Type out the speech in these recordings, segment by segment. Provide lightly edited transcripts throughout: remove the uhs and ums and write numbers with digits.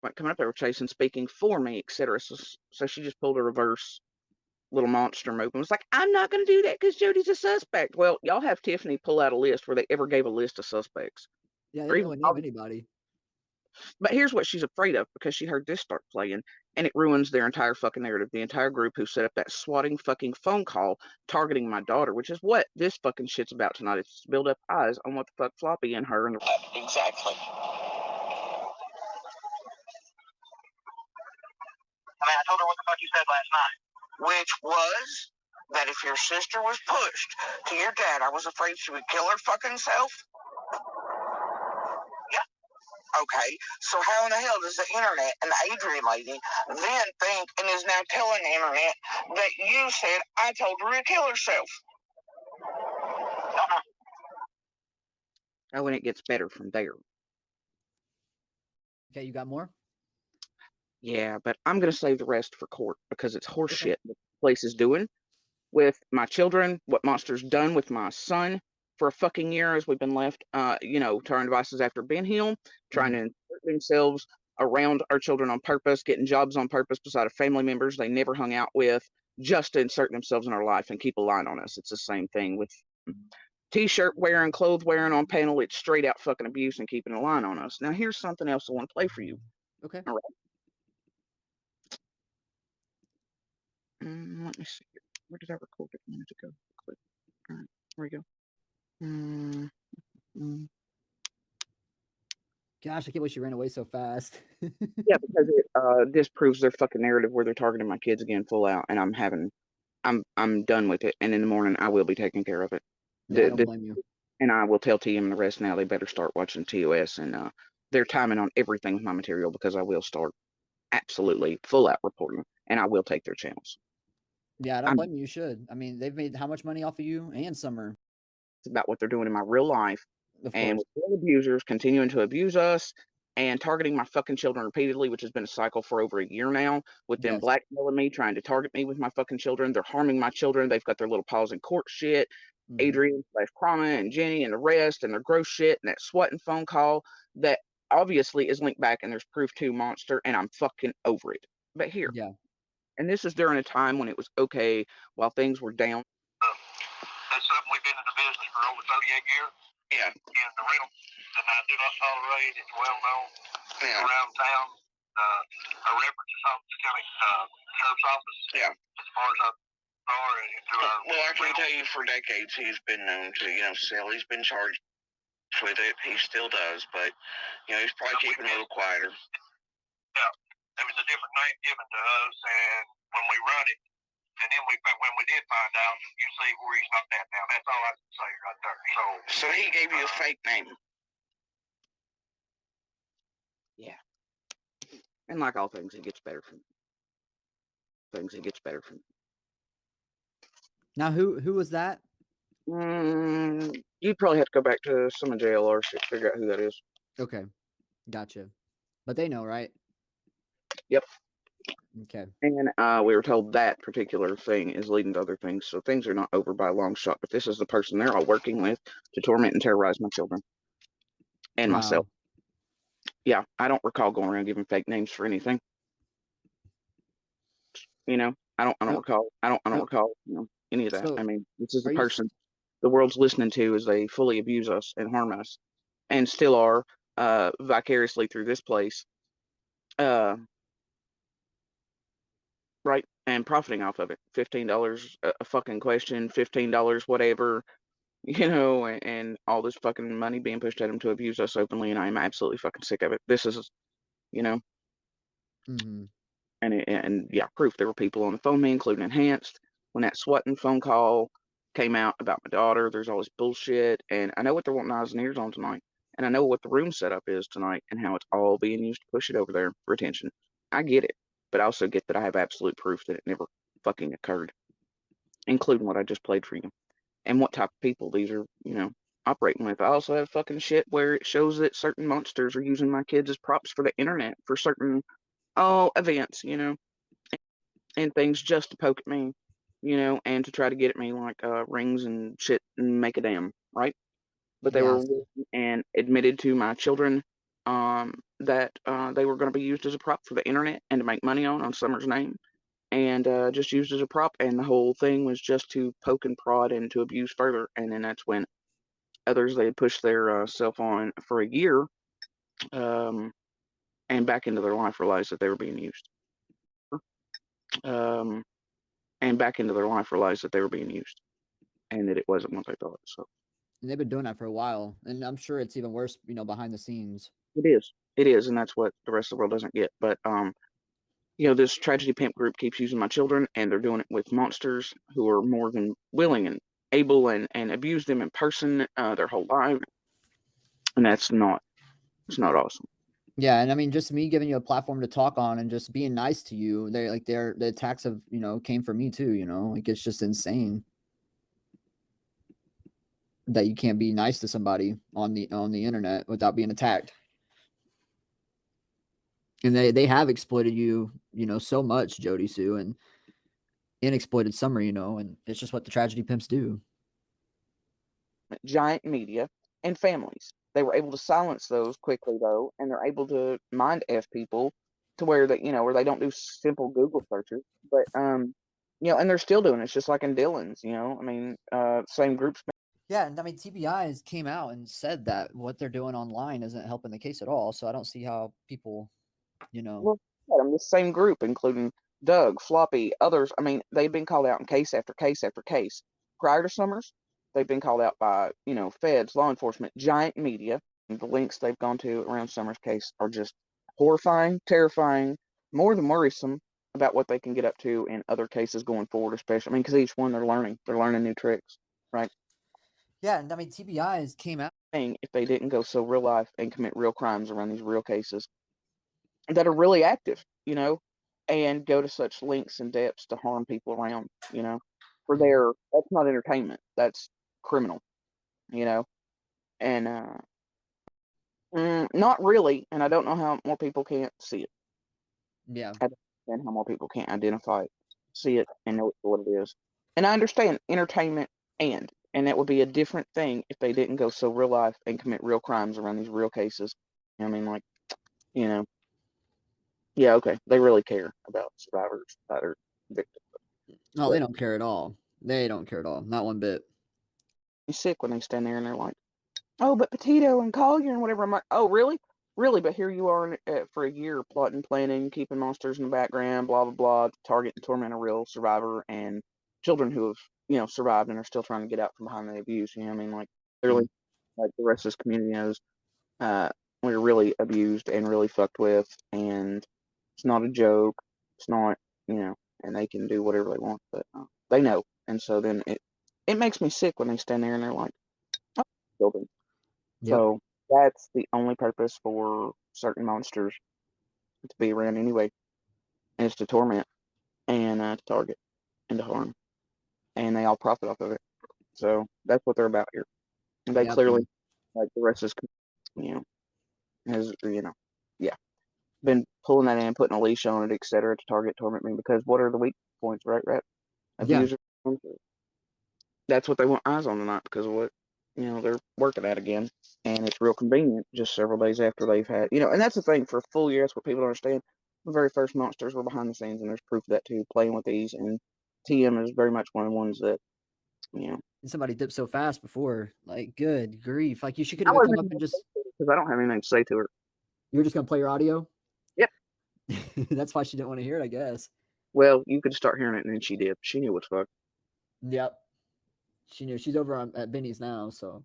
like coming up, they were chasing, speaking for me, etc. So she just pulled a reverse little monster move and was like, I'm not going to do that because Jody's a suspect. Well, y'all have Tiffany pull out a list where they ever gave a list of suspects. Yeah, they didn't really name anybody. But here's what she's afraid of, because she heard this start playing, and it ruins their entire fucking narrative. The entire group who set up that swatting fucking phone call targeting my daughter, which is what this fucking shit's about tonight. It's to build up eyes on what the fuck Floppy and her and the... Exactly. I mean, I told her what the fuck you said last night. Which was that if your sister was pushed to your dad, I was afraid she would kill her fucking self. Yeah. Okay, so how in the hell does the internet and the Adrian lady then think and is now telling the internet that you said I told her to kill herself? Oh, and it gets better from there. Okay, you got more? Yeah, but I'm going to save the rest for court because it's horseshit what the place is doing with my children, what Monster's done with my son for a fucking year as we've been left, you know, to our own devices after Ben Hill, trying to insert themselves around our children on purpose, getting jobs on purpose beside of family members they never hung out with, just to insert themselves in our life and keep a line on us. It's the same thing with t-shirt wearing, clothes wearing on panel. It's straight out fucking abuse and keeping a line on us. Now, here's something else I want to play for you. Okay. All right. Let me see. Where did I record it a minute ago? Click. All right, here we go. Gosh, I can't believe she ran away so fast. Yeah, because it disproves their fucking narrative where they're targeting my kids again full out, and I'm done with it. And in the morning, I will be taking care of it. Yeah, I don't blame you. And I will tell TM and the rest now they better start watching TOS and their timing on everything with my material, because I will start absolutely full out reporting, and I will take their channels. Yeah, I don't blame you. You should. I mean, they've made how much money off of you and Summer? It's about what they're doing in my real life. Of and course. with real abusers continuing to abuse us and targeting my fucking children repeatedly, which has been a cycle for over a year now, with them blackmailing me, trying to target me with my fucking children. They're harming my children. They've got their little paws in court shit. Adrian / Krama and Jenny and the rest, and their gross shit, and that swatting phone call that obviously is linked back, and there's proof to Monster, and I'm fucking over it. But here, and this is during a time when it was okay while things were down. That's something we've been in the business for over 38 years. Yeah. In the rental, and I do not tolerate. It's well known around town. Our reference is Hopkins County Sheriff's Office. Yeah. As far as our well, I can tell you for decades he's been known to, you know, sell. He's been charged with it. He still does, but you know, he's probably keeping a little quieter. Yeah. There was a different name given to us, and when we run it, and then when we did find out, you see where he's not at now. That's all I can say right there. So he gave you a fake name. Yeah. And like all things, it gets better from things. It gets better from. Now, who was that? You'd probably have to go back to some of JLR shit to figure out who that is. Okay, gotcha. But they know, right? Yep. Okay. And we were told that particular thing is leading to other things, so things are not over by a long shot. But this is the person they're all working with to torment and terrorize my children and myself. Yeah, I don't recall going around giving fake names for anything. You know, I don't recall. I don't recall. You know, any of that. So, I mean, this is the person the world's listening to as they fully abuse us and harm us, and still are vicariously through this place, right, and profiting off of it. $15 a fucking question, $15 whatever, you know, and all this fucking money being pushed at them to abuse us openly, and I'm absolutely fucking sick of it. This is, you know, and yeah, proof there were people on the phone, me including Enhanced, when that swatting phone call came out about my daughter. There's all this bullshit, and I know what they're wanting eyes and ears on tonight, and I know what the room setup is tonight and how it's all being used to push it over there for attention. I get it, but I also get that I have absolute proof that it never fucking occurred, including what I just played for you and what type of people these are, you know, operating with. I also have fucking shit where it shows that certain monsters are using my kids as props for the internet for certain events, you know, and things just to poke at me, you know, and to try to get at me like rings and shit and make a damn, right? But they were and admitted to my children that they were going to be used as a prop for the internet and to make money on Summer's name, and just used as a prop. And the whole thing was just to poke and prod and to abuse further. And then that's when others, they pushed their self on for a year, and back into their life realized that they were being used. And back into their life realized that they were being used and that it wasn't what they thought. So And they've been doing that for a while, and I'm sure it's even worse, behind the scenes. it is, and that's what the rest of the world doesn't get. But this tragedy pimp group keeps using my children, and they're doing it with monsters who are more than willing and able and abuse them in person their whole life, and it's not awesome. Yeah, and I mean, just me giving you a platform to talk on and just being nice to you, the attacks have came for me too. Like, it's just insane that you can't be nice to somebody on the internet without being attacked. And they have exploited you, so much, JODISUE, and exploited Summer, and it's just what the tragedy pimps do. Giant media and families. They were able to silence those quickly, though, and they're able to mind F people to where they, where they don't do simple Google searches. But, and they're still doing it. It's just like in Dylan's, I mean, same groups. Yeah, and I mean, TBI came out and said that what they're doing online isn't helping the case at all. So I don't see how people, Well, the same group, including Doug, Floppy, others. I mean, they've been called out in case after case after case. Prior to Summers, they've been called out by, feds, law enforcement, giant media. And the links they've gone to around Summers' case are just horrifying, terrifying, more than worrisome about what they can get up to in other cases going forward, especially. I mean, because each one they're learning new tricks, right? Yeah, and I mean, TBI came out. If they didn't go so real life and commit real crimes around these real cases that are really active, and go to such lengths and depths to harm people around, for that's not entertainment, that's criminal, and not really. And I don't know how more people can't see it. Yeah, I don't understand how more people can't identify it, see it, and know what it is. And I understand entertainment, and that would be a different thing if they didn't go so real life and commit real crimes around these real cases. I mean, like, yeah, okay, they really care about survivors, about their victims. No, they don't care at all. They don't care at all. Not one bit. You're sick when they stand there and they're like, "Oh, but P.2 and Collier and whatever." I'm like, "Oh, really? Really?" But here you are for a year plotting, planning, keeping monsters in the background, blah, blah, blah, to target and torment a real survivor and children who have, survived and are still trying to get out from behind the abuse. I mean, like, clearly, like the rest of this community knows, we're really abused and really fucked with, and it's not a joke. It's not, and they can do whatever they want, but they know. And so then it makes me sick when they stand there and they're like, "Oh, children." Yep. So that's the only purpose for certain monsters to be around anyway, is to torment and to target and to harm, and they all profit off of it. So that's what they're about here. And they Yep. clearly, like the rest of this, has yeah, been pulling that in, putting a leash on it, etc., to target, torment me. Because what are the weak points, right? Abuser. That's what they want eyes on tonight because of what they're working at again, and it's real convenient just several days after they've had and that's the thing for a full year. That's what people don't understand. The very first monsters were behind the scenes, and there's proof of that too. Playing with these, and TM is very much one of the ones that And somebody dipped so fast before, like, good grief! Like, she could I have wasn't come up and just because I don't have anything to say to her. you were just gonna play your audio. Yep. That's why she didn't want to hear it, I guess. Well, you could start hearing it, and then she did. She knew what's fuck. Yep. She knew. She's over at Benny's now, so.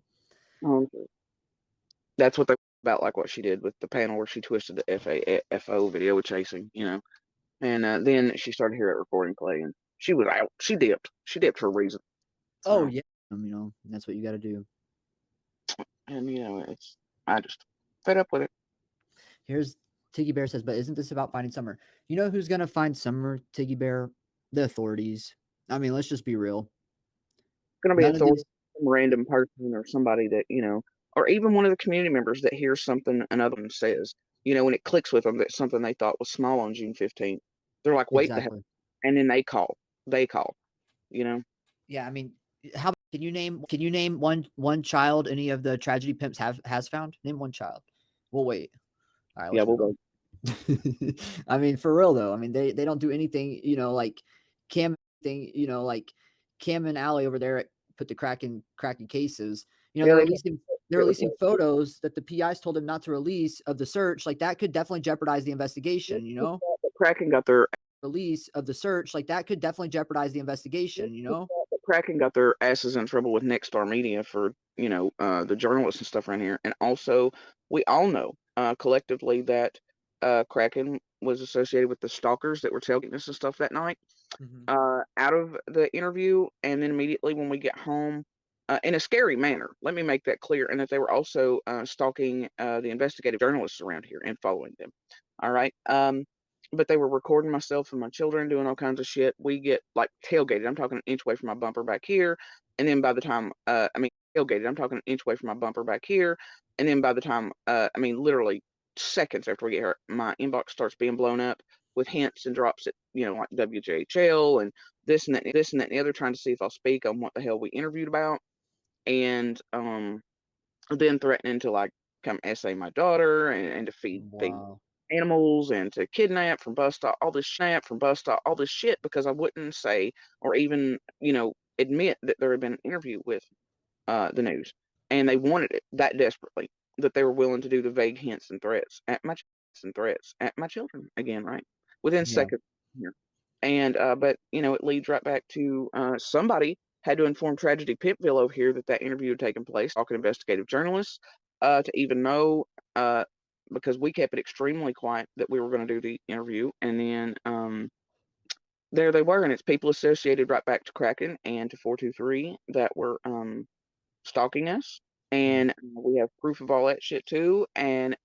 That's what they're about, like what she did with the panel where she twisted the FO video with chasing, and then she started hearing it recording play, and she was out. She dipped for a reason. Oh yeah, that's what you got to do. And I just fed up with it. Here's Tiggy Bear says, but isn't this about finding Summer? You know who's gonna find Summer, Tiggy Bear? The authorities. I mean, let's just be real. It's gonna be authorities, some random person or somebody that or even one of the community members that hears something another one says. When it clicks with them that something they thought was small on June 15th, they're like, "Wait the hell!" And then they call. Yeah, I mean, how can you name one child any of the tragedy pimps has found? Name one child. We'll wait. All right, Yeah, let's we'll move go. on. I mean, for real though. I mean, they don't do anything, like Cam and Allie over there put the cracking cases. Yeah, They're they releasing photos that the PIs told them not to release of the search. Like that could definitely jeopardize the investigation, The Kraken got their release of the search. Like that could definitely jeopardize the investigation, The Kraken got their asses in trouble with Nexstar Media for, the journalists and stuff around here. And also, we all know collectively that Kraken was associated with the stalkers that were tailgating us and stuff that night. Out of the interview, and then immediately when we get home, in a scary manner, let me make that clear, and that they were also stalking the investigative journalists around here and following them. All right. But they were recording myself and my children doing all kinds of shit. We get like tailgated. I'm talking an inch away from my bumper back here. And then by the time, tailgated, I'm talking an inch away from my bumper back here. And then by the time, literally seconds after we get here, my inbox starts being blown up with hints and drops at, like WJHL and this and that and the other, trying to see if I'll speak on what the hell we interviewed about. And then threatening to like come essay my daughter and to feed animals and to kidnap from bus stop, all this shit because I wouldn't say or even, admit that there had been an interview with the news. And they wanted it that desperately that they were willing to do the vague hints and threats at my children again, right? Within seconds here. And but it leads right back to somebody had to inform Tragedy Pimpville over here that interview had taken place, talking investigative journalists, to even know, because we kept it extremely quiet that we were going to do the interview. And then there they were, and it's people associated right back to Kraken and to 423 that were stalking us. And we have proof of all that shit too, and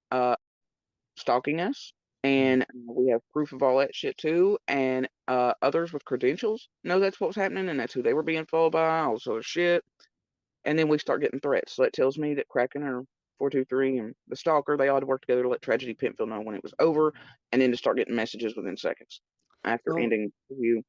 stalking us. And we have proof of all that shit too, and others with credentials know that's what was happening, and that's who they were being followed by, all this other shit. And then we start getting threats. So that tells me that Kraken or 423 and the stalker, they ought to work together to let Tragedy Pimpville know when it was over, and then to start getting messages within seconds after ending the review.